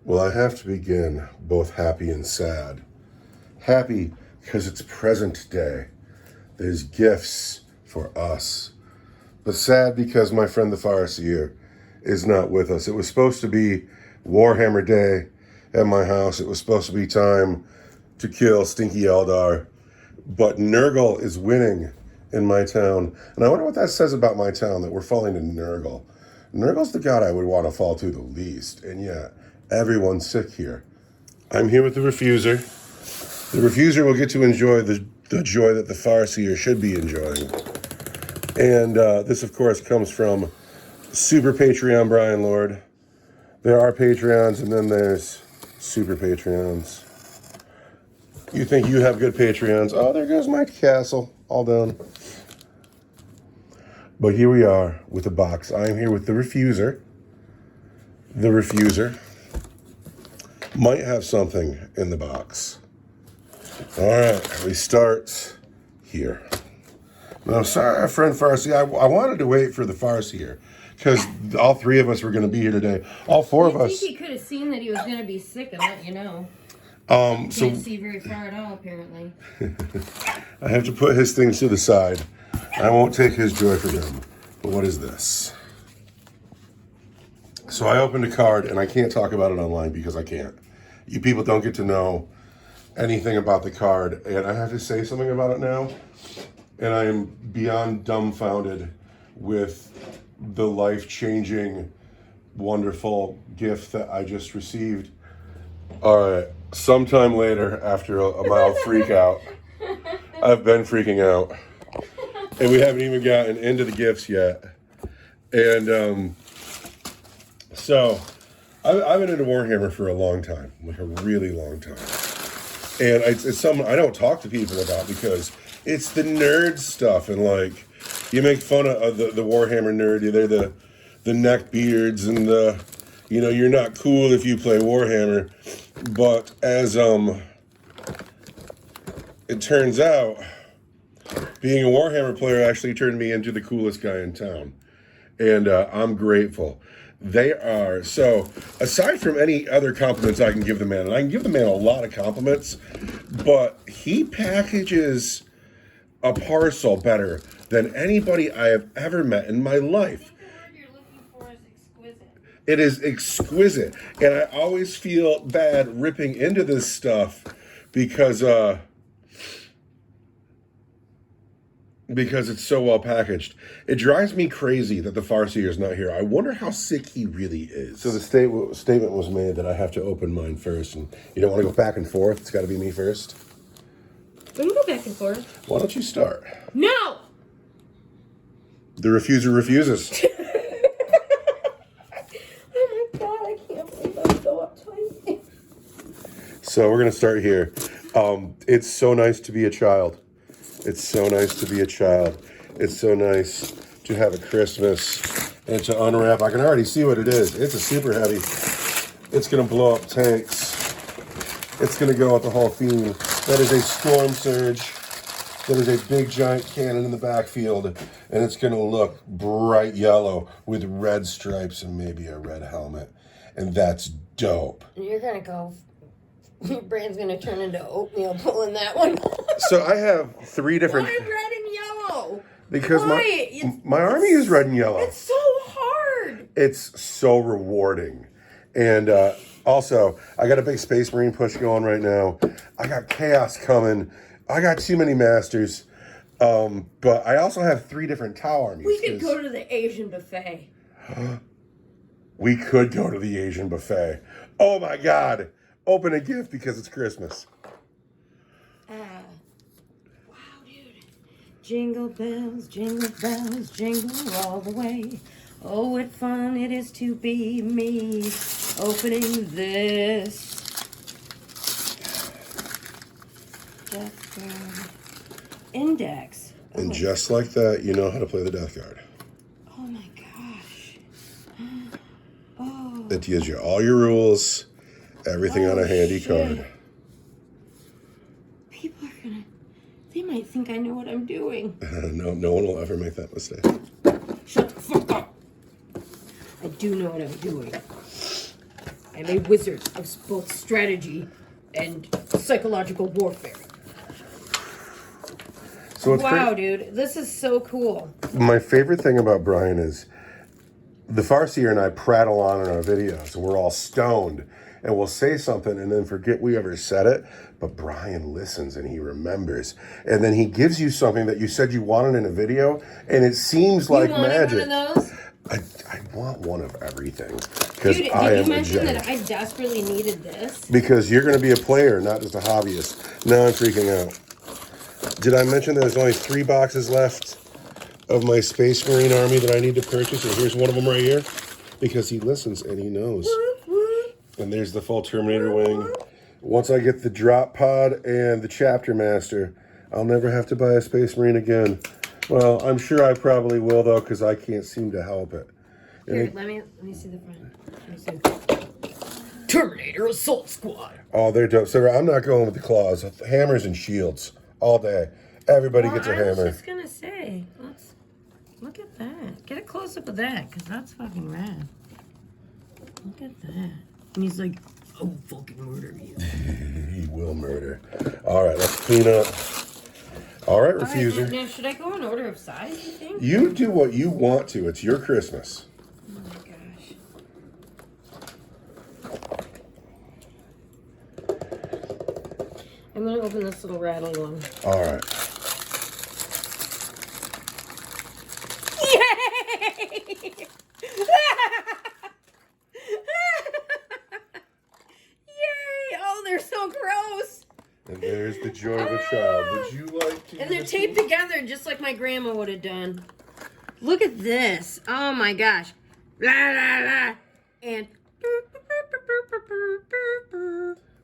Well, I have to begin both happy and sad. Happy because it's present day. There's gifts for us. But sad because my friend the Farseer is not with us. It was supposed to be Warhammer Day at my house. It was supposed to be time to kill Stinky Eldar. But Nurgle is winning in my town. And I wonder what that says about my town, that we're falling to Nurgle. Nurgle's the god I would want to fall to the least. And yet, everyone's sick here. I'm here with the Refuser. The Refuser will get to enjoy the joy that the Farseer should be enjoying. And this, of course, comes from Super Patreon Brian Lord. There are Patreons, and then there's Super Patreons. You think you have good Patreons. Oh, there goes my castle. All done. But here we are with the box. I am here with the Refuser. The Refuser might have something in the box. All right, we start here. Now, sorry, friend Farsi, I wanted to wait for the Farseer because all three of us were going to be here today. All four of us. I think he could have seen that he was going to be sick and let you know. So can't see very far at all, apparently. I have to put his things to the side. I won't take his joy from him. But what is this? So I opened a card, and I can't talk about it online because I can't. You people don't get to know anything about the card, and I have to say something about it now. And I am beyond dumbfounded with the life-changing, wonderful gift that I just received. All right, sometime later, after a mild freak out, I've been freaking out. And we haven't even gotten into the gifts yet. And so I've been into Warhammer for a long time, like a really long time. And it's something I don't talk to people about because it's the nerd stuff. And like, you make fun of the Warhammer nerd. They're the neck beards and the, you know, you're not cool if you play Warhammer. But as it turns out, being a Warhammer player actually turned me into the coolest guy in town. And I'm grateful. They are, so aside from any other compliments I can give the man, and I can give the man a lot of compliments, but he packages a parcel better than anybody I have ever met in my life. I think the word you're looking for is exquisite. It is exquisite. And I always feel bad ripping into this stuff because it's so well packaged. It drives me crazy that the Farseer is not here. I wonder how sick he really is. So the statement was made that I have to open mine first, and you don't want to go back and forth. It's got to be me first. We can go back and forth. Why don't you start? No! The Refuser refuses. Oh my god, I can't believe I'm so uptight. So we're going to start here. It's so nice to be a child. It's so nice to be a child. It's so nice to have a Christmas and to unwrap. I can already see what it is. It's a super heavy. It's going to blow up tanks. It's going to go with the whole theme. That is a storm surge. That is a big giant cannon in the backfield. And it's going to look bright yellow with red stripes and maybe a red helmet. And that's dope. You're going to go... Your brain's going to turn into oatmeal pulling that one. So I have three different... Why red and yellow? Because my army is red and yellow. It's so hard. It's so rewarding. And also, I got a big Space Marine push going right now. I got Chaos coming. I got too many Masters. But I also have three different Tau armies. We could go to the Asian buffet. We could go to the Asian buffet. Oh my God. Open a gift because it's Christmas. Wow, dude. Jingle bells, jingle all the way. Oh, what fun it is to be me, opening this. Death Guard Index. Oh. And just like that, you know how to play the Death Guard. Oh my gosh. Oh. It gives you all your rules. Everything on a handy card. People are gonna... They might think I know what I'm doing. No one will ever make that mistake. Shut the fuck up. I do know what I'm doing. I'm a wizard of both strategy and psychological warfare. So it's wow, dude. This is so cool. My favorite thing about Brian is the Farseer and I prattle on in our videos, and we're all stoned, and we'll say something and then forget we ever said it, but Brian listens and he remembers. And then he gives you something that you said you wanted in a video, and it seems like magic. One of those? I want one of everything. Because Dude, I did am you a mention giant. that I desperately needed this? Because you're going to be a player, not just a hobbyist. Now I'm freaking out. Did I mention there's only 3 boxes left of my Space Marine army that I need to purchase? And here's one of them right here. Because he listens and he knows. And there's the full Terminator wing. Once I get the drop pod and the chapter master, I'll never have to buy a Space Marine again. Well, I'm sure I probably will, though, because I can't seem to help it. Here, let me see the front. Let me see. Terminator Assault Squad. Oh, they're dope. So I'm not going with the claws. Hammers and shields all day. Everybody gets a hammer. I was just going to say, let's look at that. Get a close-up of that, because that's fucking rad. Look at that. And he's like, I'll fucking murder you. He will murder. All right, let's clean up. All right, Refuser. Right, now, should I go in order of size, you think? You do what you want to. It's your Christmas. Oh my gosh. I'm going to open this little rattly one. All right. Yay! Yay! Oh, they're so gross. And there's the joy of a child. Would you like to? And they're taped together just like my grandma would have done. Look at this. Oh my gosh. La la la. And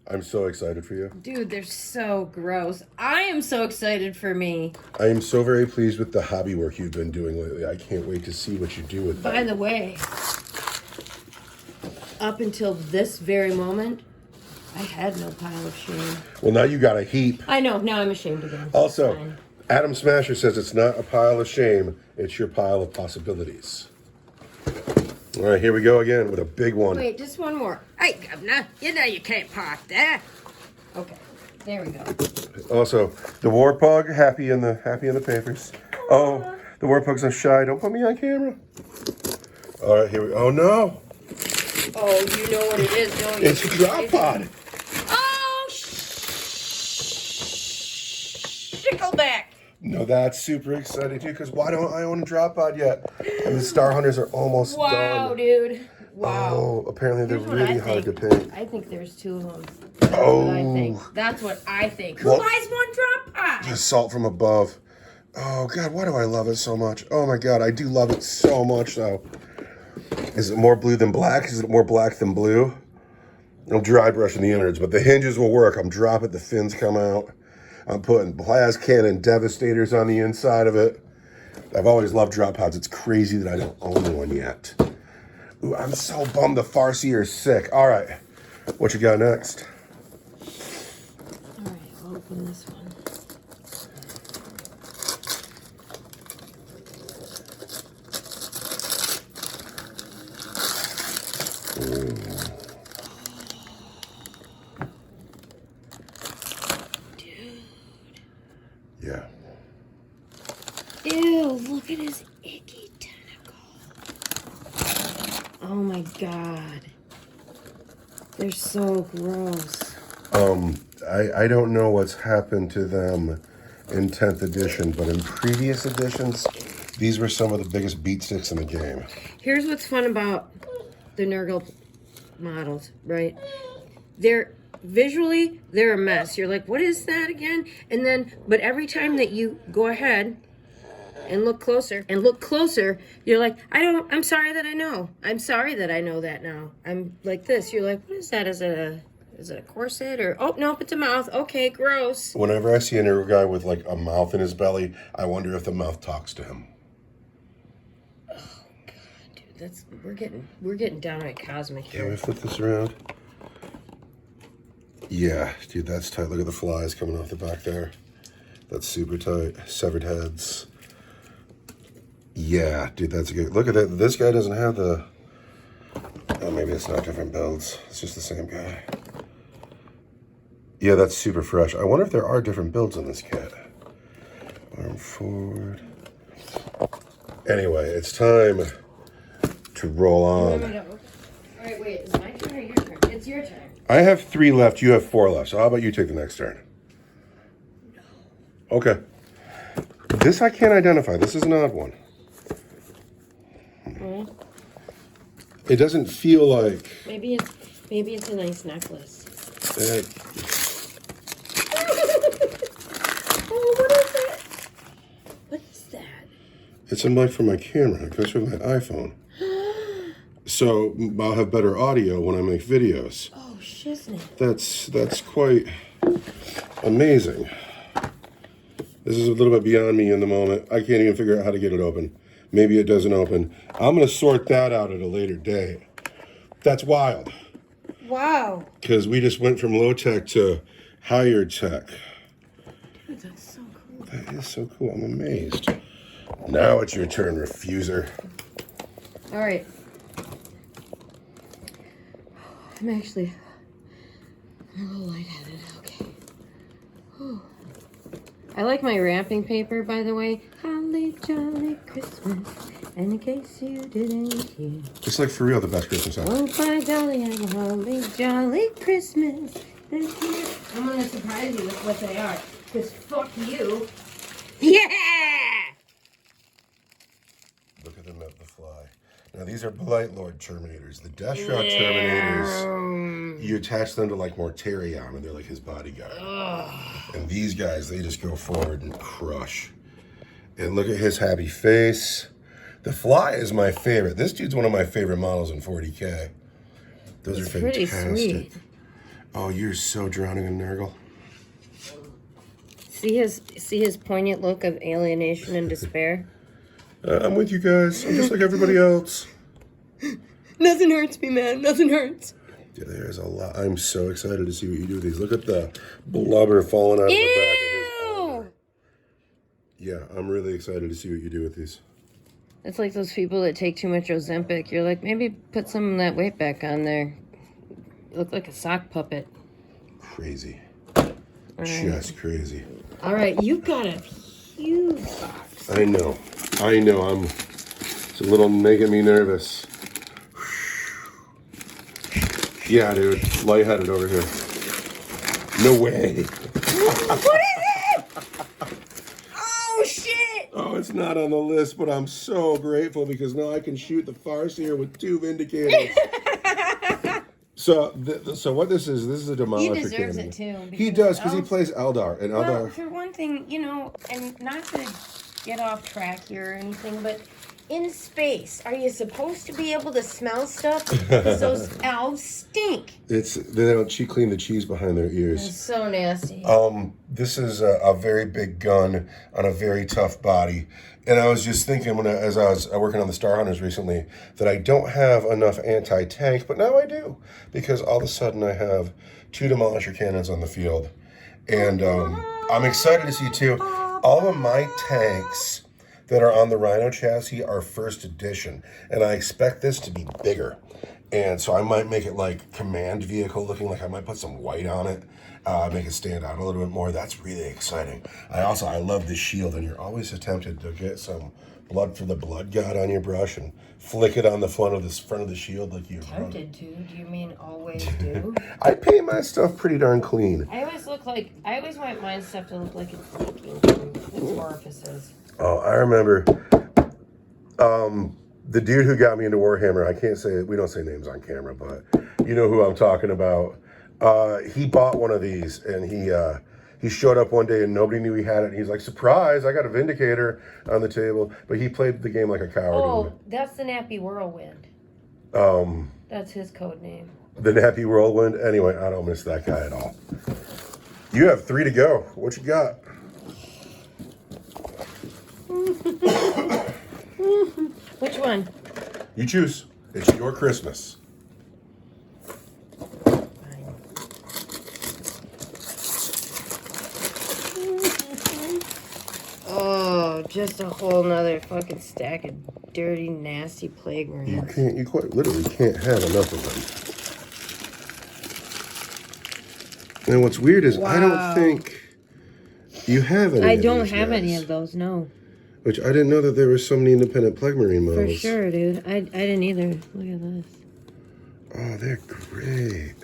I'm so excited for you. dude, they're so gross. I am so excited for me. I am so very pleased with the hobby work you've been doing lately. I can't wait to see what you do with By them. the way, up until this very moment, I had no pile of shame. Well, now you got a heap. I know, now I'm ashamed again. Also, Fine. Adam Smasher says it's not a pile of shame, it's your pile of possibilities. All right, here we go again with a big one. Wait, just one more. Hey, Governor, you know you can't park there. Okay, there we go. Also, the war pug happy in the papers. Oh, the war pug's not shy. Don't put me on camera. All right, here we. Oh no, Oh, you know what it is, don't you? it's a drop pod. Oh, Shickleback. No, that's super exciting too. Because why don't I own a drop pod yet? And the Star Hunters are almost Wow, done. dude. Wow. Oh, apparently they're Here's what really I hard to think. pick. I think there's 2 of them. That's Oh. what I think. That's what I think. Who Well- buys one drop pod? Assault from above. Oh God, why do I love it so much? Oh my God, I do love it so much though. Is it more blue than black? Is it more black than blue? I'm dry brushing the innards, but the hinges will work. I'm dropping, the fins come out. I'm putting Plas Cannon Devastators on the inside of it. I've always loved drop pods. It's crazy that I don't own one yet. Ooh, I'm so bummed the Farseer is sick. All right, what you got next? All right, I'll open this one. Yeah. Ew, look at his icky tentacle. Oh my god. They're so gross. I don't know what's happened to them in 10th edition, but in previous editions, these were some of the biggest beat sticks in the game. Here's what's fun about the Nurgle models, right? They're visually, they're a mess. You're like, what is that again? And then, but every time that you go ahead and look closer, you're like, I'm sorry that I know. I'm sorry that I know that now. I'm like this. You're like, what is that? Is it a corset or, oh, nope, it's a mouth. Okay, gross. Whenever I see a Nurgle guy with like a mouth in his belly, I wonder if the mouth talks to him. Oh, God, dude, we're getting downright cosmic Can we here. flip this around? Yeah, dude, that's tight. Look at the flies coming off the back there. That's super tight. Severed heads. Yeah, dude, that's good. Look at that. This guy doesn't have the... Oh, maybe maybe it's not different builds. It's just the same guy. Yeah, that's super fresh. I wonder if there are different builds on this kit. Arm forward. Anyway, it's time to roll on. All right, wait. Is it my turn or your turn? It's your turn. I have 3 left. You have 4 left. So how about you take the next turn? No. Okay. This I can't identify. This is an odd one. It doesn't feel like... Maybe it's a nice necklace. Oh, what is it? What is that? It's a mic for my camera. It goes with my iPhone. So I'll have better audio when I make videos. Oh, shiznit. That's quite amazing. This is a little bit beyond me in the moment. I can't even figure out how to get it open. Maybe it doesn't open. I'm going to sort that out at a later date. That's wild. Wow. Because we just went from low tech to higher tech. Dude, that's so cool. That is so cool. I'm amazed. Now it's your turn, refuser. All right. I'm a little lightheaded. Okay. Whew. I like my wrapping paper, by the way. Holly jolly Christmas. And in case you didn't hear. Just like for real, the best Christmas song. Oh, by golly, I'm a holly jolly Christmas. This year. I'm gonna surprise you with what they are. Because fuck you. Yeah! Look at them at the fly. Now these are Blight Lord Terminators. The Death Shroud Terminators, you attach them to like Mortarion and they're like his bodyguard. And these guys, they just go forward and crush. And look at his happy face. The Fly is my favorite. This dude's one of my favorite models in 40K. Those are fantastic. Pretty sweet. Oh, you're so drowning in Nurgle. See his poignant look of alienation and despair? I'm with you guys. I'm just like everybody else. Nothing hurts me, man. Nothing hurts. Yeah, there's a lot. I'm so excited to see what you do with these. Look at the blubber falling out of the back of his armor. Yeah, I'm really excited to see what you do with these. It's like those people that take too much Ozempic. You're like, maybe put some of that weight back on there. You look like a sock puppet. Crazy. Right. Just crazy. All right, you got a huge box. I know. It's a little making me nervous. Yeah, dude. Lightheaded over here. No way. What is it? Oh, shit. Oh, it's not on the list, but I'm so grateful because now I can shoot the Farseer with 2 Vindicators. So what this is a Demolisher He deserves cannon. it, too. He does, because he plays Eldar. And Well, Eldar... for one thing, and not to get off track here or anything, but in space, are you supposed to be able to smell stuff? Because those elves stink. They don't clean the cheese behind their ears. It's so nasty. This is a very big gun on a very tough body. And I was just thinking as I was working on the Star Hunters recently that I don't have enough anti-tank, but now I do. Because all of a sudden I have 2 Demolisher cannons on the field. And I'm excited to see too, all of my tanks that are on the Rhino chassis are first edition. And I expect this to be bigger. And so I might make it like command vehicle looking, like I might put some white on it, make it stand out a little bit more. That's really exciting. I love the shield, and you're always tempted to get some blood for the blood god on your brush and flick it on the front of the shield like you Tempted to? Do you mean always do? I paint my stuff pretty darn clean. I always want my stuff to look like it's leaking from its orifices. Oh, I remember the dude who got me into Warhammer. I can't say, we don't say names on camera, but you know who I'm talking about. He bought one of these, and he showed up one day and nobody knew he had it. And he's like, surprise, I got a Vindicator on the table. But he played the game like a coward. Oh, that's the Nappy Whirlwind. That's his code name. The Nappy Whirlwind. Anyway, I don't miss that guy at all. You have 3 to go. What you got? Which one? You choose. It's your Christmas. Oh, just a whole nother fucking stack of dirty, nasty plague marines. You quite literally can't have enough of them. And what's weird is I don't think you have any. I don't have any of those, no. Which I didn't know that there were so many independent plague marine models. For sure, dude. I didn't either. Look at this. Oh, they're great.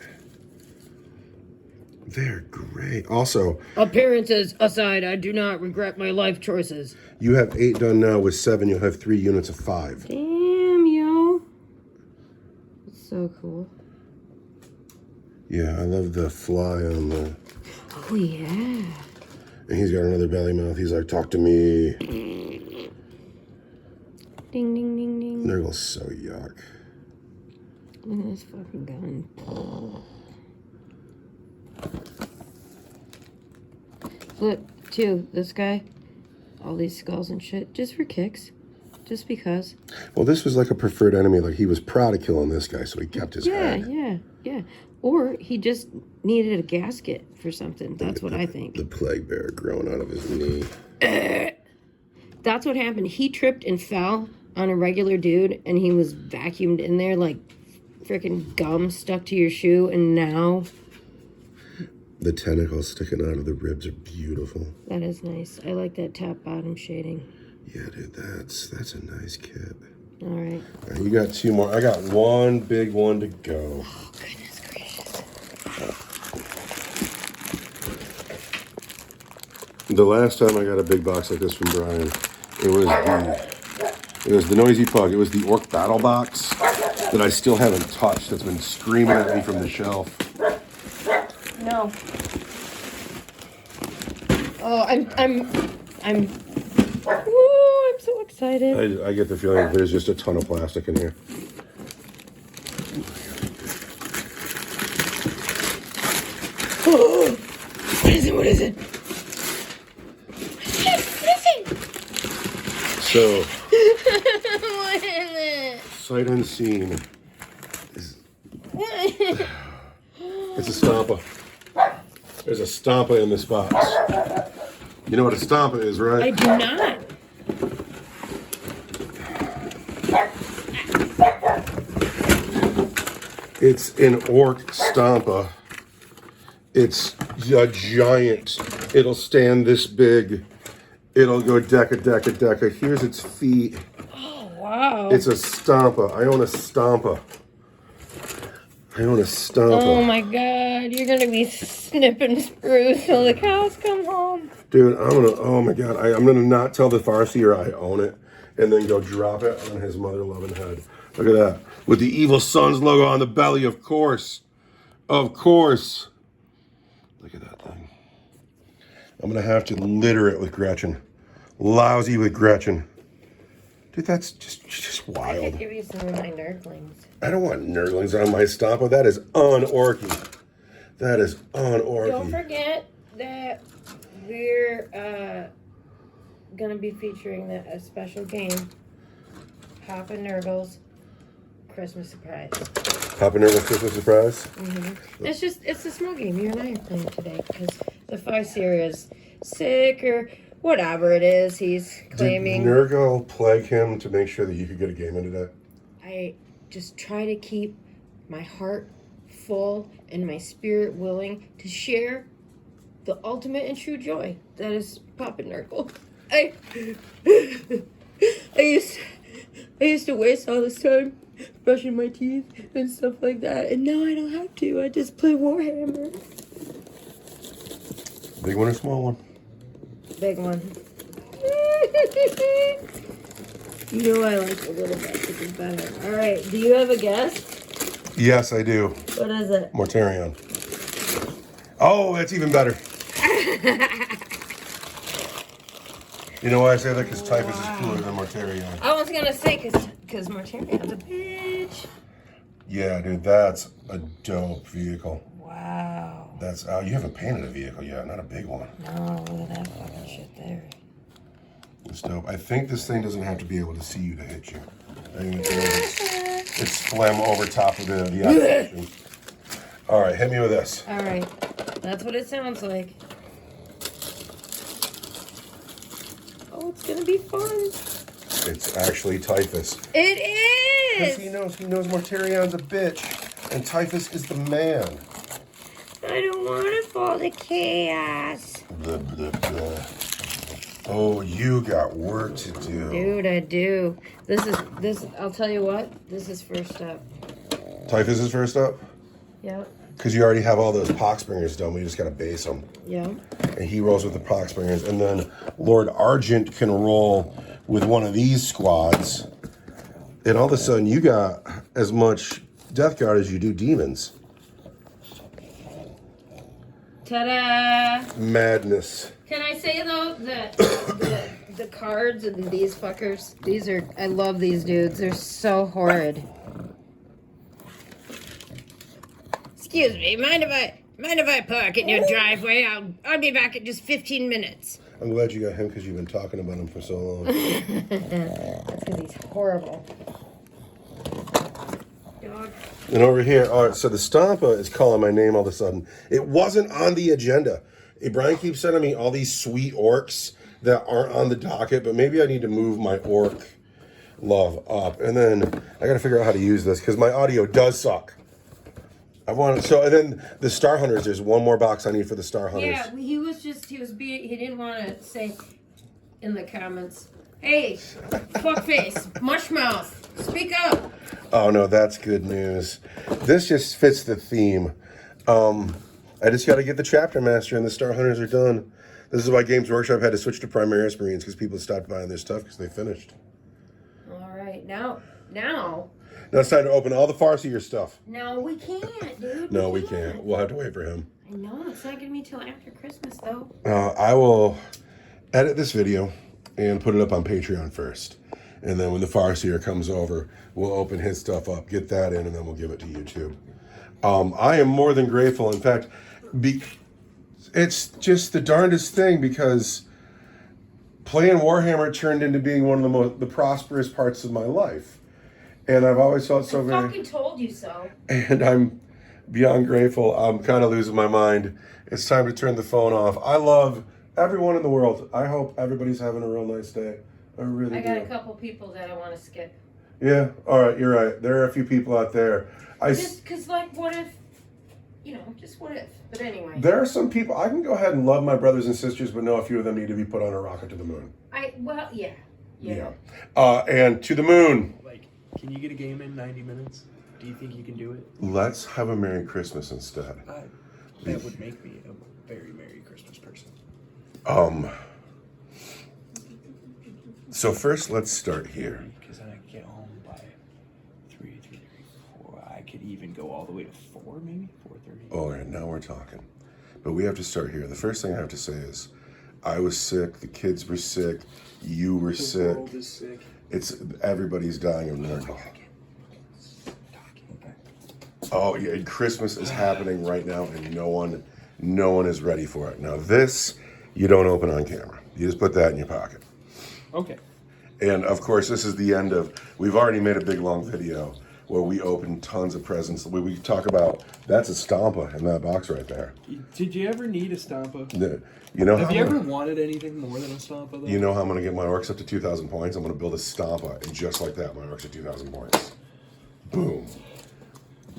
They're great. Also, appearances aside, I do not regret my life choices. You have 8 done now. With 7, you'll have 3 units of 5. Damn, yo. That's so cool. Yeah, I love the fly on the... Oh, yeah. And he's got another belly mouth. He's like, talk to me. Ding, ding, ding, ding. Nurgle's so yuck. Look at this fucking gun. Look, too, this guy, all these skulls and shit, just for kicks. Just because. Well, this was like a preferred enemy. Like, he was proud of killing this guy, so he kept his head. Yeah. Or he just needed a gasket for something. That's what I think. The plague bear growing out of his knee. That's what happened. He tripped and fell on a regular dude, and he was vacuumed in there like freaking gum stuck to your shoe, and now... The tentacles sticking out of the ribs are beautiful. That is nice. I like that top bottom shading. Yeah, dude, that's a nice kit. All right. All right, you got 2 more. I got 1 big one to go. Oh, goodness gracious. The last time I got a big box like this from Brian, it was the Noisy Pug. It was the Orc Battle Box that I still haven't touched. That's been screaming at me from the shelf. No. Oh, I'm so excited. I get the feeling that there's just a ton of plastic in here. Oh, what is it? What is it? So, What is it? sight unseen. It's a Stompa. There's a Stompa in this box. You know what a Stompa is, right? I do not. It's an Orc Stompa. It's a giant. It'll stand this big. It'll go deca. Here's its feet. Oh, wow. It's a Stompa. I own a Stompa. Oh my god, you're gonna be snipping spruce till the cows come home. Dude, oh my god, I'm gonna not tell the Farseer I own it and then go drop it on his mother-loving head. Look at that. With the Evil Sons logo on the belly, of course. Of course. Look at that thing. I'm gonna have to litter it with Gretchen. Lousy with Gretchen. Dude, that's just wild. I could give you some of my nurglings. I don't want nurglings on my Stompa. That is un-orky. That is un-orky. Don't forget that we're gonna be featuring a special game, Papa Nurgle's Christmas Surprise. Papa Nurgle's Christmas Surprise? Mm-hmm. It's a small game you and I are playing today because the Farseer is sick or whatever it is he's claiming. Did Nurgle plague him to make sure that you could get a game in today? I just try to keep my heart full and my spirit willing to share the ultimate and true joy that is Papa Nurgle. I used to waste all this time brushing my teeth and stuff like that, and now I don't have to. I just play Warhammer. Big one or small one? Big one. You know I like the little bit better. All right, do you have a guess? Yes, I do. What is it? Mortarion. Oh, that's even better. You know why I say that? Because Typhus is cooler than Mortarion. I was gonna say because Mortarion's a bitch. Yeah, dude, that's a dope vehicle. Wow. That's you haven't painted a vehicle yet, not a big one. No, look at that fucking shit there. It's dope. I think this thing doesn't have to be able to see you to hit you. I think it's phlegm over top of the application. All right, hit me with this. All right, that's what it sounds like. Oh, it's gonna be fun. It's actually Typhus. It Because is! he knows Mortarion's a bitch, and Typhus is the man. I don't want to fall to chaos. Blah, blah, blah. Oh, you got work to do. Dude, I do. This, I'll tell you what, this is first up. Typhus is first up? Yep. Because you already have all those Poxbringers done. We just got to base them. Yep. And he rolls with the Poxbringers. And then Lord Argent can roll with one of these squads. And all of a sudden, you got as much Death Guard as you do demons. Ta-da! Madness. Can I say though that the cards and these fuckers, I love these dudes. They're so horrid. Excuse me, mind if I park in your driveway? I'll be back in just 15 minutes. I'm glad you got him because you've been talking about him for so long. That's because he's horrible. Dog. And over here, all right, so the Stompa is calling my name all of a sudden. It wasn't on the agenda. Brian keeps sending me all these sweet orcs that aren't on the docket, but maybe I need to move my orc love up. And then I got to figure out how to use this because my audio does suck. And then the Star Hunters, there's one more box I need for the Star Hunters. Yeah, he didn't want to say in the comments, hey, fuckface, mushmouth, speak up. Oh no, that's good news. This just fits the theme. I just got to get the Chapter Master and the Star Hunters are done. This is why Games Workshop had to switch to Primaris Marines because people stopped buying their stuff because they finished. All right, now Now it's time to open all the Farseer stuff. No, we can't, dude. No, we can't. We'll have to wait for him. I know, it's not going to be till after Christmas, though. I will edit this video and put it up on Patreon first. And then when the Farseer comes over, we'll open his stuff up, get that in, and then we'll give it to YouTube. I am more than grateful. In fact, it's just the darndest thing because playing Warhammer turned into being one of the prosperous parts of my life. And I've always felt so I fucking told you so. And I'm beyond grateful. I'm kind of losing my mind. It's time to turn the phone off. I love everyone in the world. I hope everybody's having a real nice day. I really do. I got a couple people that I want to skip. Yeah, all right, you're right. There are a few people out there. Just because, like, what if, just what if. But anyway. There are some people, I can go ahead and love my brothers and sisters, but know a few of them need to be put on a rocket to the moon. Yeah. And to the moon. Like, can you get a game in 90 minutes? Do you think you can do it? Let's have a Merry Christmas instead. That would make me a very Merry Christmas person. So first, let's start here. Because then I can get home by 3, 4. I could even go all the way to 4, maybe 4:30. All right, now we're talking. But we have to start here. The first thing I have to say is, I was sick. The kids were sick. You were sick. The world is sick. Everybody's dying of Nurgle. Oh yeah, and Christmas is happening right now, and no one is ready for it. Now this, you don't open on camera. You just put that in your pocket. Okay. And of course, this is the end of. We've already made a big long video where we opened tons of presents. We talk about that's a Stompa in that box right there. Did you ever need a Stompa? You know Have you ever wanted anything more than a Stompa, though? You know how I'm going to get my orcs up to 2,000 points? I'm going to build a Stompa, and just like that, my orcs are 2,000 points. Boom.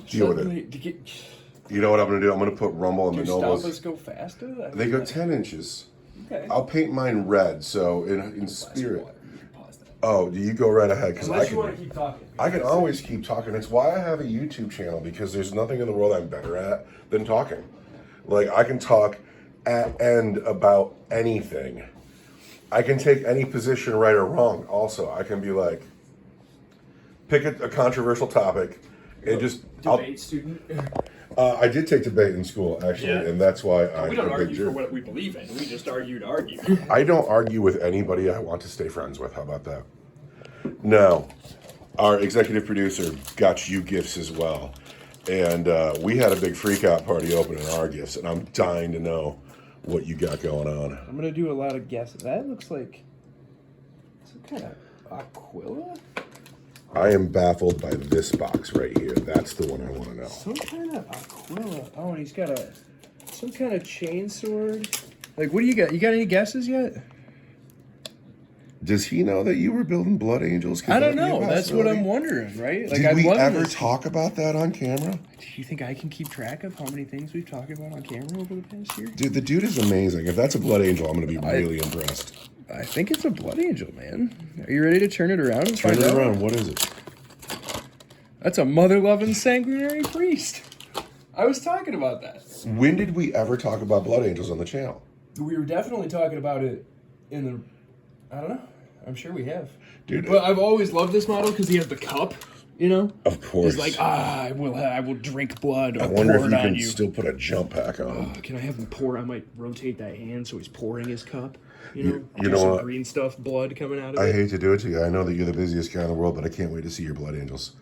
Deal with it. You know what I'm going to do? I'm going to put Rumble and the Nobles. Do Stompas go faster? They go 10 inches. Okay. I'll paint mine red, so in spirit. Oh, do you go right ahead? Because Unless you want to keep talking. I can always keep talking. It's why I have a YouTube channel, because there's nothing in the world I'm better at than talking. Like, I can talk at end about anything. I can take any position right or wrong. Also, I can be like, pick a controversial topic and just Debate student. I did take debate in school, actually, and that's why I'm We don't a big argue for jerk. what we believe in. We just argue to argue. I don't argue with anybody I want to stay friends with. How about that? Now, our executive producer got you gifts as well. And we had a big freak out party opening our gifts, and I'm dying to know what you got going on. I'm going to do a lot of guesses. That looks like some kind of Aquila? I am baffled by this box right here. That's the one I want to know. Some kind of Aquila. Oh, and he's got some kind of chain sword. Like, what do you got? You got any guesses yet? Does he know that you were building blood angels? I don't know. That's what I'm wondering, right? Like, Did we ever talk about that on camera? Do you think I can keep track of how many things we've talked about on camera over the past year? Dude, the dude is amazing. If that's a blood angel, I'm going to be really impressed. I think it's a blood angel, man. Are you ready to turn it around and Turn find it out? around. What is it? That's a mother-loving sanguinary priest. I was talking about that. When did we ever talk about blood angels on the channel? We were definitely talking about it in the... I don't know. I'm sure we have. Dude, but I've always loved this model because he has the cup, you know? Of course. He's like, I will drink blood or I wonder pour if it you on can you. still put a jump pack on. Can I have him pour? I might rotate that hand so he's pouring his cup. You know know some what? green stuff, blood coming out of I it. hate to do it to you. I know that you're the busiest guy in the world, but I can't wait to see your blood angels.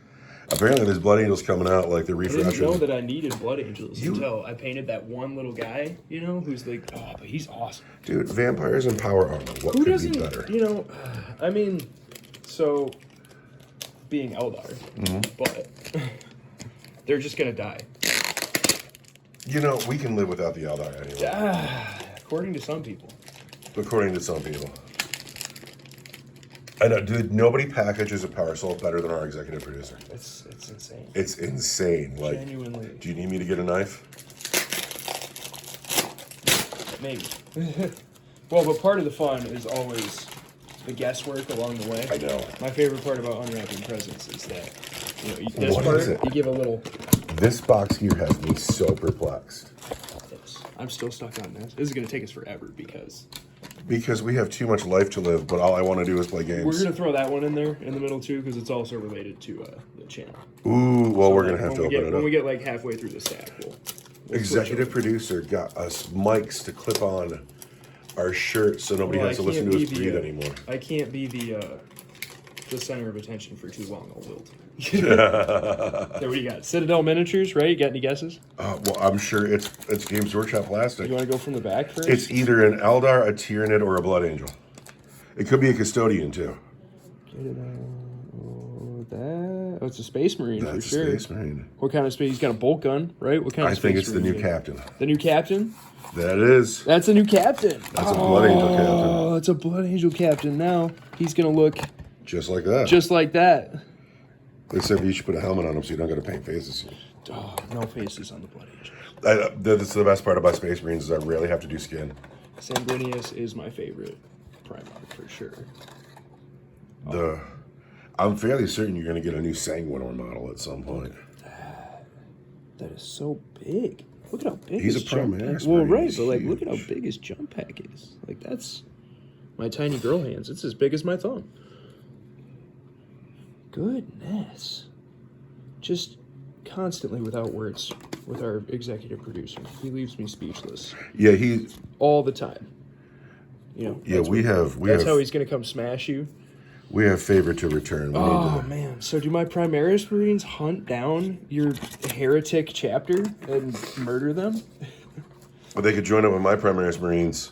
Apparently, there's blood angels coming out, like the I refresh. didn't know that I needed blood angels until I painted that one little guy, you know, who's like, oh, but he's awesome. Dude, vampires and power armor. What Who could doesn't, be better? you know, I mean, so being Eldar, but they're just going to die. You know, we can live without the Eldar anyway. According to some people. According to some people. I know, dude, nobody packages a power soul better than our executive producer. It's insane. It's insane. Like, Genuinely. do you need me to get a knife? Maybe. Well, but part of the fun is always the guesswork along the way. I know. My favorite part about unwrapping presents is that, you know, this What part, is it? you give a little... This box here has me so perplexed. I'm still stuck on this. This is going to take us forever Because we have too much life to live, but all I want to do is play games. we're going to throw that one in there in the middle too because it's also related to the channel. Ooh, well, So we're then going to have to when we open get, it When we up. get like halfway through the stack, we'll Executive switch producer got us mics to clip on our shirt so nobody Well, has to I listen can't to be us breathe anymore. I can't be the center of attention for too long. I'll wilt. There we got Citadel Miniatures, right? You got any guesses? Well, I'm sure it's Games Workshop plastic. You want to go from the back first? It's either an Eldar, a Tyranid, or a Blood Angel. It could be a Custodian, too. Get it out. That. Oh, it's a Space Marine That's for sure. a Space Marine. What kind of space? He's got a bolt gun, right? What kind of I space think it's the Marine new is it? captain. The new captain? That is. That's a new captain. That's a Blood Angel captain. Oh, it's a Blood Angel captain now. He's going to look Just like that. just like that. They said you should put a helmet on him so you don't got to paint faces. Oh, no faces on the Blood Angel. That's the best part about Space Marines is I rarely have to do skin. Sanguinius is my favorite Primarch for sure. I'm fairly certain you're going to get a new Sanguinor model at some point. That is so big. Look at how big He's his a jump Primaris, pack. Well, but right, he's but like, look at how huge. big his jump pack is. Like, that's my tiny girl hands. It's as big as my thumb. Goodness. Just constantly without words with our executive producer. He leaves me speechless Yeah, he. all the time. You know. Yeah, that's we what- have. That's how he's gonna come smash you. We have favor to return. We Oh need to. man! So do my Primaris Marines hunt down your heretic chapter and murder them? But they could join up with my Primaris Marines,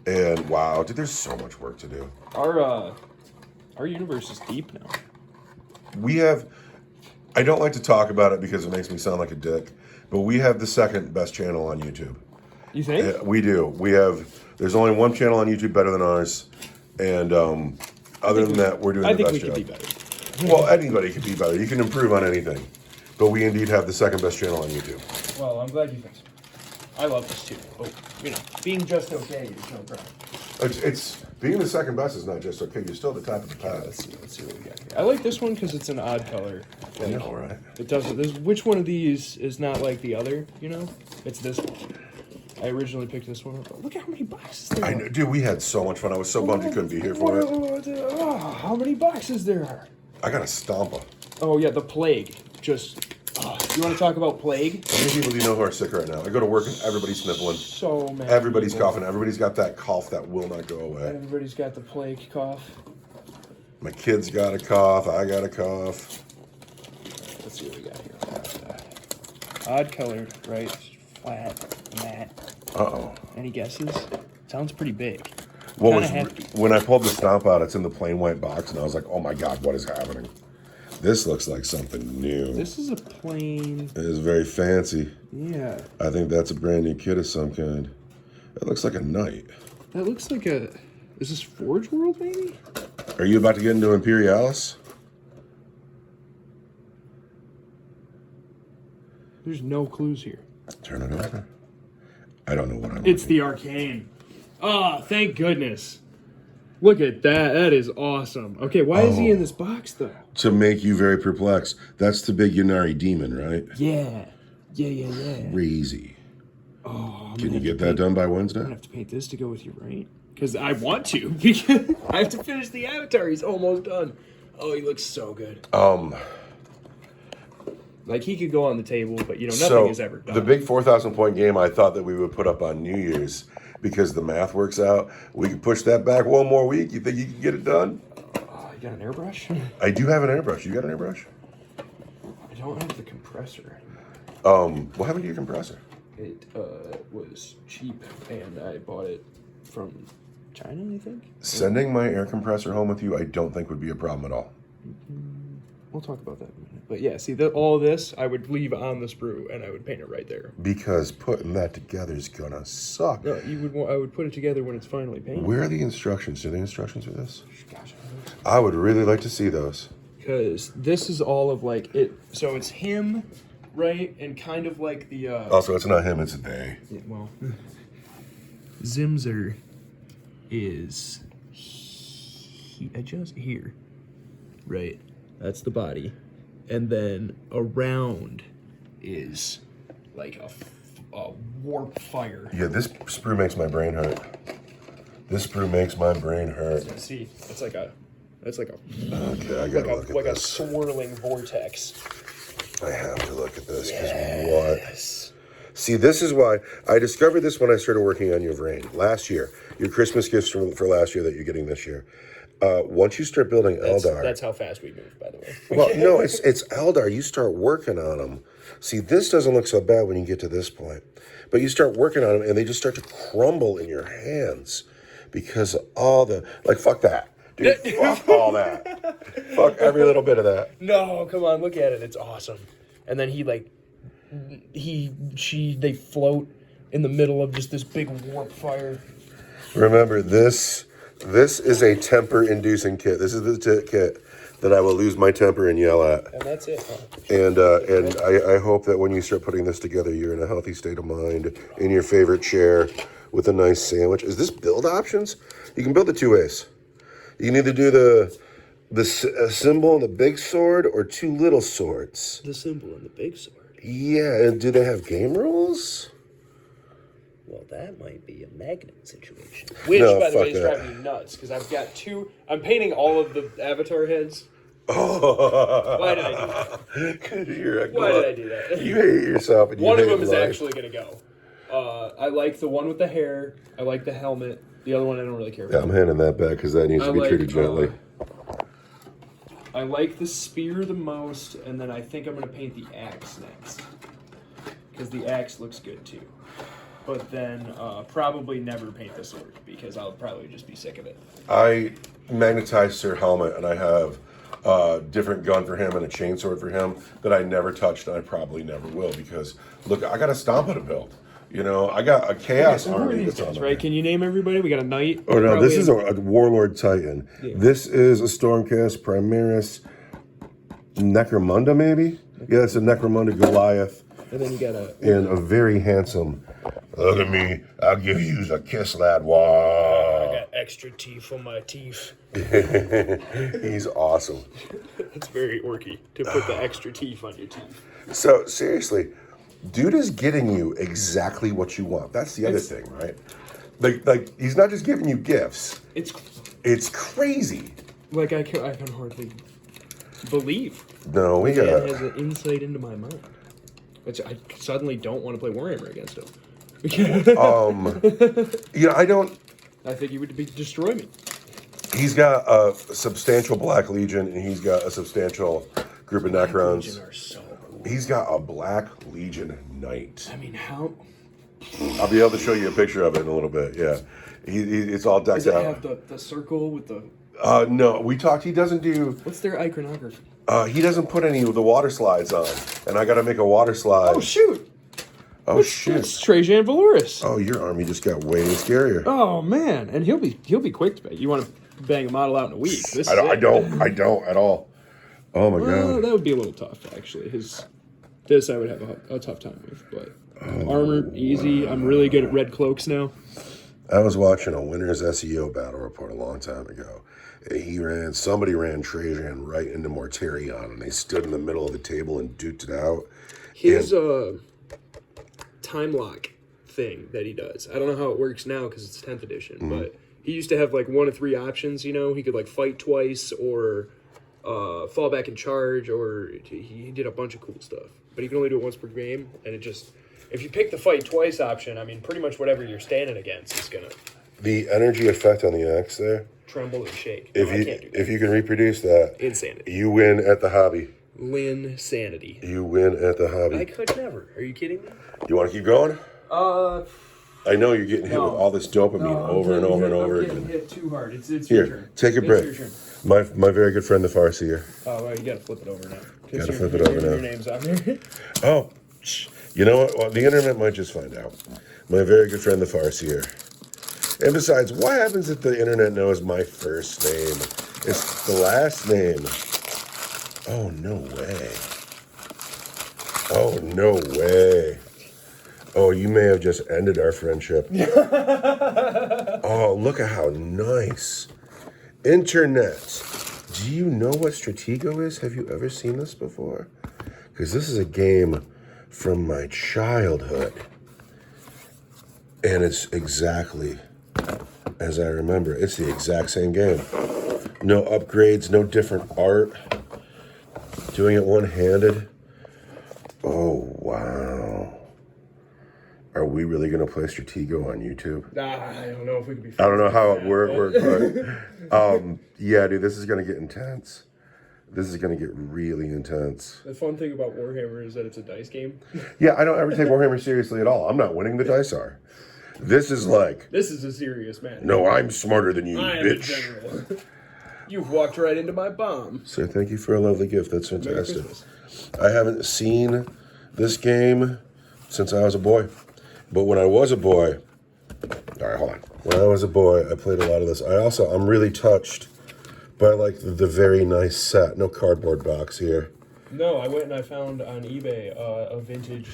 and wow, dude, there's so much work to do. Our universe is deep now. We have. I don't like to talk about it because it makes me sound like a dick, but we have the second best channel on YouTube. You think? We do. We have. There's only one channel on YouTube better than ours, and other than that, we're doing I the think best we job. could be better. Well, anybody can be better. You can improve on anything, but we indeed have the second best channel on YouTube. Well, I'm glad you think so. I love this too. Oh, you know, being just okay is no problem. It's being the second best is not just okay. You're still at the top of the pile. Let's see what we got here. I like this one because it's an odd color. I know, right? It doesn't. Which one of these is not like the other? You know, it's this one. I originally picked this one up. But look at how many boxes there are. I know, dude. We had so much fun. I was so bummed you couldn't be here for it. Oh, how many boxes there are? I got a Stompa. Oh yeah, the plague. Just. You want to talk about plague? How many people do you know who are sick right now? I go to work and everybody's sniffling. So many. Everybody's people. coughing. Everybody's got that cough that will not go away. Everybody's got the plague cough. My kids got a cough. I got a cough. Let's see what we got here. Odd colored, right? Flat, matte. Uh-oh. Any guesses? Sounds pretty big. What Kinda was hefty. when I pulled the Stomp out? It's in the plain white box, and I was like, "Oh my god, what is happening?" This looks like something new. This is a plain. It is very fancy. Yeah. I think that's a brand new kit of some kind. It looks like a knight. That looks like a. Is this Forge World, maybe? Are you about to get into Imperialis? There's no clues here. Turn it over. I don't know what I'm It's the Arcane. Ah, thank goodness. Look at that. That is awesome. Okay, why is he in this box, though? To make you very perplexed. That's the big Yunari demon, right? Yeah. Yeah. Crazy. Oh, Can you get that done by I'm Wednesday? gonna have to paint this to go with you, right? Because I want to. Because I have to finish the Avatar. He's almost done. Oh, he looks so good. Like, he could go on the table, but, nothing is ever done. The big 4,000 point game I thought that we would put up on New Year's, because the math works out, we could push that back one more week. You think you can get it done? You got an airbrush? I do have an airbrush. You got an airbrush? I don't have the compressor. What happened to your compressor? It was cheap, and I bought it from China, I think. Sending my air compressor home with you, I don't think would be a problem at all. We'll talk about that in a minute. But yeah, see, all this I would leave on the sprue, and I would paint it right there. Because putting that together is gonna suck. No, I would put it together when it's finally painted. Where are the instructions? Do the instructions for this? Gosh, I would really like to see those. because this is all of like it. So it's him, right, and kind of like the. Also, it's not him; it's they. Yeah, well, Zimzer is just here, right? That's the body, and then around is like a warp fire. Yeah, this sprue makes my brain hurt. This sprue makes my brain hurt. See, it's like a. Okay, I gotta look at like a this. swirling vortex. I have to look at this because what? See, this is why I discovered this when I started working on your brain last year. Your Christmas gifts for last year that you're getting this year. Once you start building Eldar, That's how fast we move, by the way. well, no, it's Eldar. You start working on them. See, this doesn't look so bad when you get to this point, but you start working on them, and they just start to crumble in your hands because of all the fuck that, dude. Fuck all that. Fuck every little bit of that. No, come on, look at it. It's awesome. And then they float in the middle of just this big warp fire. Remember, this is a temper-inducing kit. This is the kit that I will lose my temper and yell at. And that's it, huh? And I hope that when you start putting this together, you're in a healthy state of mind, in your favorite chair, with a nice sandwich. Is this build options? You can build it two ways. You can either do the symbol and the big sword, or two little swords. The symbol and the big sword. Yeah, and do they have game rules? Well, that might be a magnet situation. Which, No, by the way, fuck is that. driving me nuts, because I've got I'm painting all of the Avatar heads. Oh. Why did I do that? 'Cause you're a Why glut. did I do that? You hate yourself. And you One of hate them is life. actually going to go. I like the one with the hair. I like the helmet. The other one I don't really care Yeah, about. I'm handing that back because that needs to be treated gently. I like the spear the most, and then I think I'm going to paint the axe next. Because the axe looks good too. But then probably never paint the sword, because I'll probably just be sick of it. I magnetized her helmet, and I have a different gun for him and a chainsword for him that I never touched, and I probably never will, because look, I got a Stompa to build. You know, I got a Chaos So who are army these that's on guys, the right? Can you name everybody? We got a knight. Oh no, probably this is a Warlord Titan. Yeah. This is a Stormcast Primaris Necromunda, maybe? Yeah, it's a Necromunda Goliath. And then you got And a very handsome, look at me, I'll give you a kiss, lad. Wow. got extra teeth on my teeth. He's awesome. It's very orky to put the extra teeth on your teeth. So, seriously, dude is getting you exactly what you want. That's the other thing, right? Like he's not just giving you gifts. It's crazy. Like I can hardly believe. No, we Man got... has an insight into my mind. Which I suddenly don't want to play Warhammer against him. Yeah, I don't... I think he would destroy me. He's got a substantial Black Legion, and he's got a substantial group of Necrons. Legion are so cool. He's got a Black Legion Knight. I mean, how I'll be able to show you a picture of it in a little bit, yeah. It's all decked does it out. have the circle with the? No, we talked, he doesn't do... What's their iconography? He doesn't put any of the water slides on, and I got to make a water slide. Oh shoot! Oh, shit. It's Trajan Valoris. Oh, your army just got way scarier. Oh man, and he'll be quick to bang. You want to bang a model out in a week? This I don't at all. Oh my god. That would be a little tough, actually. This I would have a tough time with, but armor easy. I'm really good at red cloaks now. I was watching a winner's SEO battle report a long time ago. Somebody ran Trajan right into Mortarion, and they stood in the middle of the table and duked it out. His time lock thing that he does. I don't know how it works now because it's 10th edition, but he used to have like 1 of 3 options. You know, he could like fight twice or fall back and charge, or he did a bunch of cool stuff. But he can only do it once per game, and it just, if you pick the fight twice option, I mean, pretty much whatever you're standing against is gonna The energy effect on the axe there. tremble and shake. If I can't do that. if you can reproduce that, Insanity. you win at the hobby. Lynn Sanity. You win at the hobby. I could never. Are you kidding me? You want to keep going? I know you're getting hit No. with all this dopamine over and over and over I'm getting again. hit too hard. It's your Here, turn. take a It's break. your turn. My very good friend the Farseer. Oh, well, you gotta flip it over now. Gotta flip it over now. Your name's on there. Oh, you know what? Well, the internet might just find out. My very good friend the Farseer. And besides, what happens if the internet knows my first name? It's the last name. Oh, no way. Oh, no way. Oh, you may have just ended our friendship. Oh, look at how nice. Internet. Do you know what Stratego is? Have you ever seen this before? Because this is a game from my childhood. And it's exactly as I remember. It's the exact same game. No upgrades, no different art. Doing it one-handed. Oh, wow. Are we really going to play Stratego on YouTube? I don't know if we could be. I don't know how it worked, but yeah, dude, this is going to get intense. This is going to get really intense. The fun thing about Warhammer is that it's a dice game. Yeah, I don't ever take Warhammer seriously at all. I'm not winning, the dice are. This is like, This is a serious match. no, I'm smarter than you, I am a bitch. general. You've walked right into my bomb. So thank you for a lovely gift. That's Merry fantastic. Christmas. I haven't seen this game since I was a boy. But when I was a boy, all right, hold on. When I was a boy, I played a lot of this. I'm really touched by like the very nice set. No cardboard box here. No, I went and I found on eBay a vintage,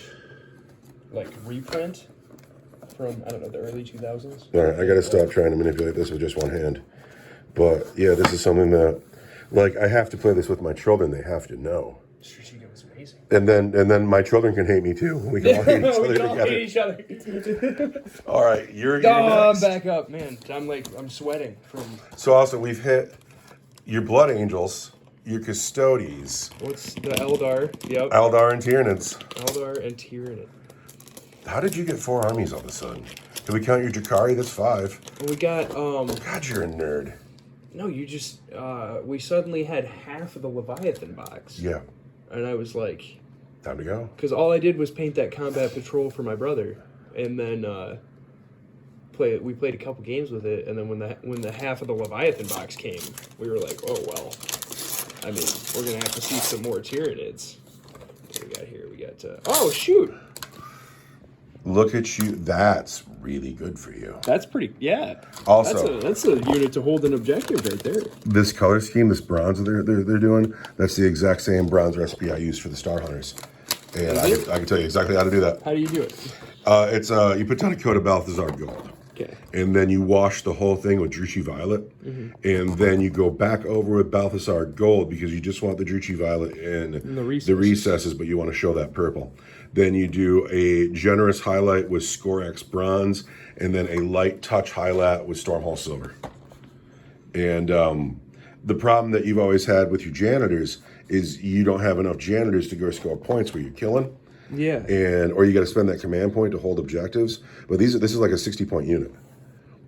like, reprint from, I don't know, the early 2000s. All right, I got to stop trying to manipulate this with just one hand. But yeah, this is something that, like, I have to play this with my children. They have to know. Stratego was amazing. And then my children can hate me too. We can all hate each other We can all together. hate each other. All right, you're I'm next. back up, man. I'm sweating from. So also we've hit your Blood Angels, your Custodes, What's the Eldar? Yep. Eldar and Tyranids. Eldar and Tyranid. How did you get 4 armies all of a sudden? Did we count your Drakari? That's 5. We got God, you're a nerd. no, you just we suddenly had half of the Leviathan box. Yeah, And I was like, time to go. because all I did was paint that combat patrol for my brother, and then we played a couple games with it, and then when the half of the Leviathan box came, we were like, oh well. I mean, we're gonna have to see some more Tyranids. What do we got here? We got oh shoot, Look at you. That's really good for you. that's pretty Also, that's a unit to hold an objective right there. this color scheme, this bronze they're doing, that's the exact same bronze recipe I used for the Star Hunters. And I can tell you exactly how to do that. How do you do it? It's you put down a coat of Balthazar gold. Okay. And then you wash the whole thing with Druchii Violet. And then you go back over with Balthazar Gold because you just want the Druchii Violet in the recesses. but you want to show that purple. Then you do a generous highlight with Scorax Bronze, and then a light touch highlight with Stormhall Silver. And the problem that you've always had with your janitors is you don't have enough janitors to go score points where you're killing. Yeah. Or you got to spend that command point to hold objectives. But this is like a 60-point unit.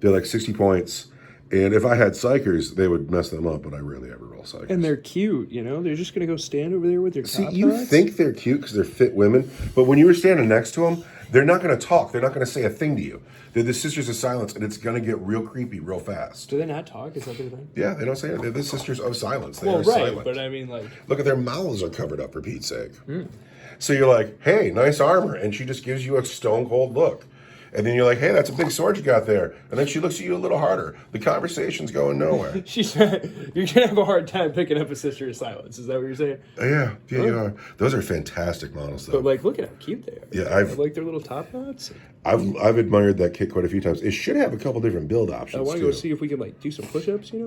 They're like 60 points. And if I had psychers, they would mess them up, but I rarely ever roll psychers. And they're cute, you know? They're just going to go stand over there with their See, top you hats. think they're cute because they're fit women, but when you were standing next to them, they're not going to talk. They're not going to say a thing to you. They're the Sisters of Silence, and it's going to get real creepy real fast. Do they not talk? Is that their thing? Yeah, they don't say it. They're the Sisters of Silence. They Well, are right, silent. but I mean, like... Look at their mouths are covered up, for Pete's sake. So you're like, hey, nice armor. And she just gives you a stone cold look. And then you're like, hey, that's a big sword you got there. And then she looks at you a little harder. The conversation's going nowhere. She said, you're going to have a hard time picking up a Sister of Silence. Is that what you're saying? Yeah, you are. Those are fantastic models, though. But, like, look at how cute they are. Yeah, I like their little top knots. I've admired that kit quite a few times. It should have a couple different build options, I want to go see if we can, like, do some push-ups, you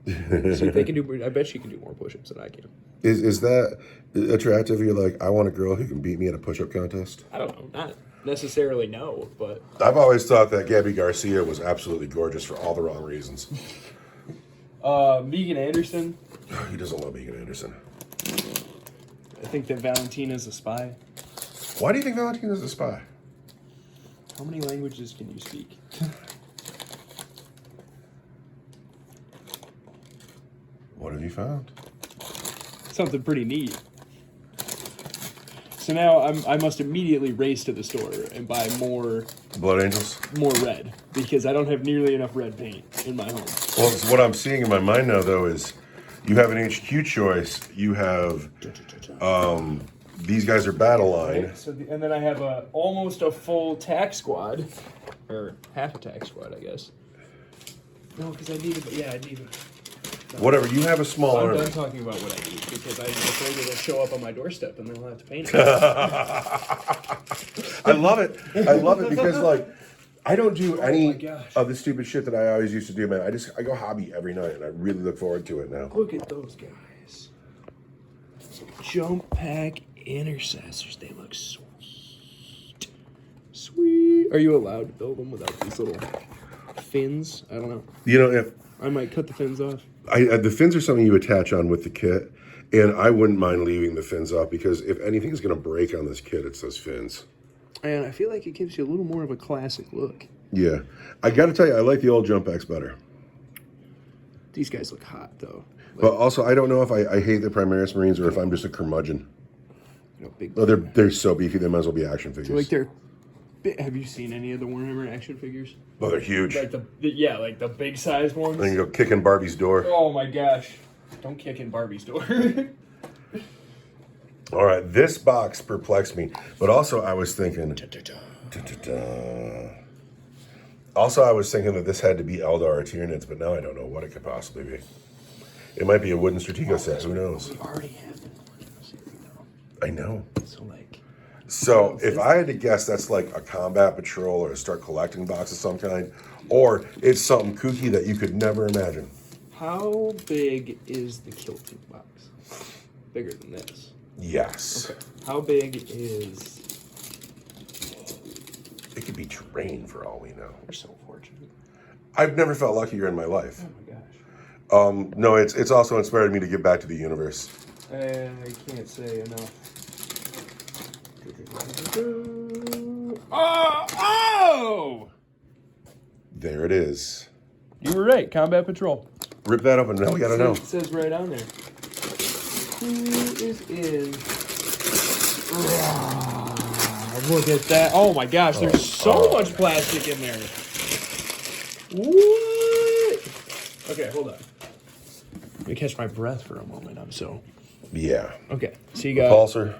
know? See if they can do... I bet she can do more push-ups than I can. Is that attractive? You're like, I want a girl who can beat me at a push-up contest? I don't know. Not necessarily no, but... I've always thought that Gabby Garcia was absolutely gorgeous for all the wrong reasons. Megan Anderson. He doesn't love Megan Anderson. I think that Valentina's a spy. Why do you think Valentina's a spy? How many languages can you speak? What have you found? Something pretty neat. So now I must immediately race to the store and buy more Blood Angels? more red because I don't have nearly enough red paint in my home. Well, what I'm seeing in my mind now, though, is you have an HQ choice. You have these guys are battle line. Right, so and then I have almost a full tack squad, or half a tack squad, I guess. No, because I need it. Yeah, I need it. Whatever. You have a small I'm army. done talking about what I need because I'm afraid it'll show up on my doorstep and then I'll have to paint it. I love it. I love it because, like, I don't do any gosh. of the stupid shit that I always used to do, man. I go hobby every night, and I really look forward to it now. Look at those guys. Jump pack intercessors. They look sweet. Sweet. Are you allowed to build them without these little fins? I don't know. You know, if I might cut the fins off. the fins are something you attach on with the kit, and I wouldn't mind leaving the fins off because if anything is going to break on this kit, it's those fins. And I feel like it gives you a little more of a classic look. Yeah. I got to tell you, I like the old jump packs better. These guys look hot, though. Like, But also, I don't know if I hate the Primaris Marines or if I'm just a curmudgeon. you know, big. Oh, they're so beefy, they might as well be action figures. like they're. Have you seen any of the Warhammer action figures? Oh, they're huge. Like yeah, like the big size ones. Then you go kick in Barbie's door. Oh my gosh! Don't kick in Barbie's door. All right, this box perplexed me, but also I was thinking. Also, I was thinking that this had to be Eldar or Tyranids, but now I don't know what it could possibly be. It might be a wooden Stratego set. Who knows? We already have them. I know. So like. So if I had to guess, that's like a combat patrol or a start collecting box of some kind, or it's something kooky that you could never imagine. How big is the kill tube box? Bigger than this. Yes. Okay. How big is? It could be terrain for all we know. We're so fortunate. I've never felt luckier in my life. Oh my gosh. No, it's also inspired me to give back to the universe. I can't say enough. Oh! There it is. You were right. Combat Patrol. Rip that open. Now we gotta know. It says right on there. Who is in? Look at that. Oh my gosh, there's so much plastic in there. What? Okay, hold on. Let me catch my breath for a moment. I'm so... Yeah. Okay, so you got... Repulsor.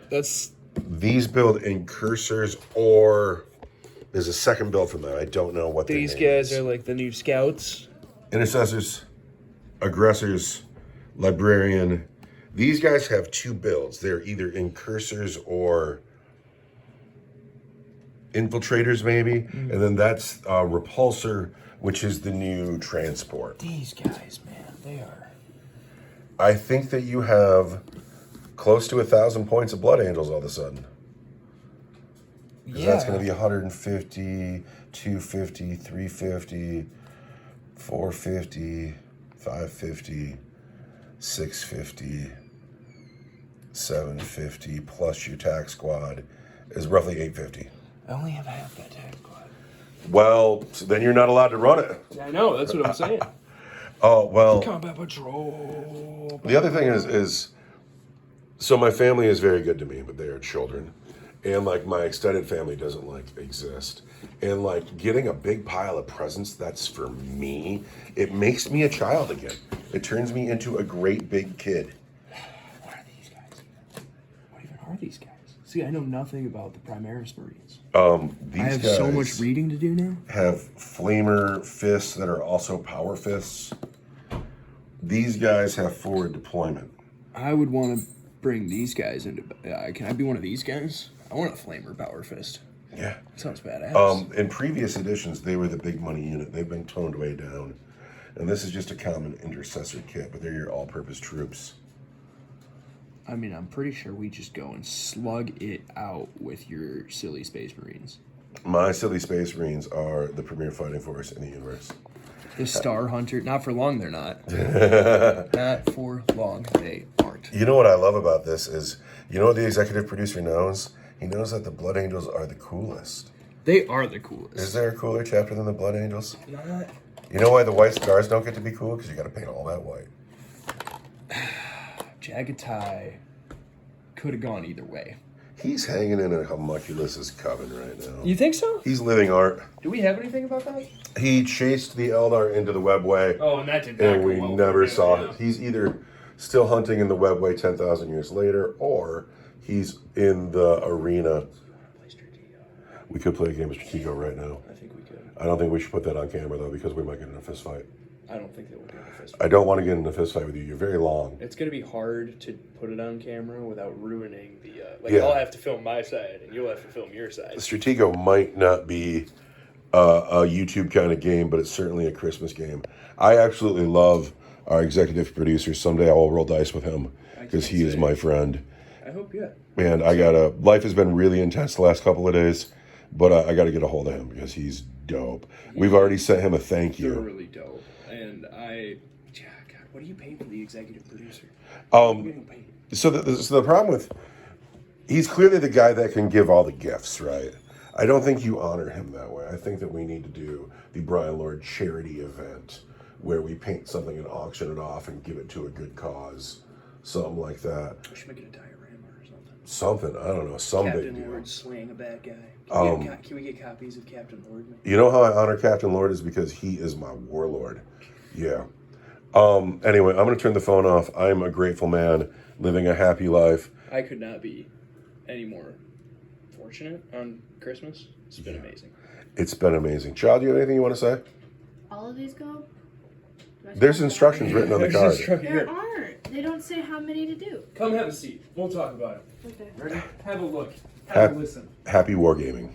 That's... These build incursors, or there's a second build from that. I don't know what These their name guys is. are like the new scouts. Intercessors, aggressors, librarian. These guys have two builds. They're either incursors or infiltrators, maybe. And then that's repulsor, which is the new transport. These guys, man, they are... I think that you have close to 1,000 points of Blood Angels all of a sudden. Yeah. That's going to be 150, 250, 350, 450, 550, 650, 750, plus your tax squad is roughly 850. I only have half that tax squad. Well, so then you're not allowed to run it. I know, that's what I'm saying. Oh, well, Combat Patrol. the other thing is, so my family is very good to me, but they are children. And, like, my extended family doesn't, like, exist. And, like, getting a big pile of presents that's for me, it makes me a child again. It turns me into a great big kid. What are these guys even? What even are these guys? See, I know nothing about the Primaris Marines. These I have guys so much reading to do now. have flamer fists that are also power fists. These guys have forward deployment. I would want to bring these guys into. Can I be one of these guys? I want a flamer power fist. Yeah. Sounds badass. In previous editions, they were the big money unit. They've been toned way down. And this is just a common intercessor kit, but they're your all-purpose troops. I mean, I'm pretty sure we just go and slug it out with your silly Space Marines. My silly Space Marines are the premier fighting force in the universe. The Star Hunter. Not for long, they're not. Not for long, they aren't. You know what I love about this is, you know what the executive producer knows? He knows that the Blood Angels are the coolest. They are the coolest. Is there a cooler chapter than the Blood Angels? Not. You know why the White Scars don't get to be cool? Because you got to paint all that white. Jagatai could have gone either way. He's hanging in a homunculus' coven right now. You think so? He's living art. Do we have anything about that? He chased the Eldar into the Webway, Oh, and that did not and go we well never for him, saw yeah. it. He's either still hunting in the Webway 10,000 years later, or he's in the arena. We could play a game of Stratego right now. I think we could. I don't think we should put that on camera, though, because we might get in a fist fight. I don't think that we'll get a fist. I don't want to get in a fist fight with you. You're very long. It's going to be hard to put it on camera without ruining the... Yeah. I'll have to film my side, and you'll have to film your side. Stratego might not be a YouTube kind of game, but it's certainly a Christmas game. I absolutely love our executive producer. Someday I will roll dice with him, because he is my friend. I hope, yeah. Man, life has been really intense the last couple of days, but I got to get a hold of him because he's dope. We've already sent him a thank They're you. really dope. And God, what do you pay for the executive producer? Um, so the problem with, he's clearly the guy that can give all the gifts, right? I don't think you honor him that way. I think that we need to do the Brian Lord charity event where we paint something and auction it off and give it to a good cause. Something like that. We should make it a diorama or something. Something, I don't know, some big Captain deal. Lord slaying a bad guy. Can we get copies of Captain Lord? You know how I honor Captain Lord is because he is my warlord. Yeah. Anyway, I'm going to turn the phone off. I'm a grateful man living a happy life. I could not be any more fortunate on Christmas. It's been amazing. It's been amazing. Child, do you have anything you want to say? All of these go? There's instructions written on the card. There aren't. They don't say how many to do. Come have a seat. We'll talk about it. Okay. Ready? Have a look. Have a listen. Happy wargaming.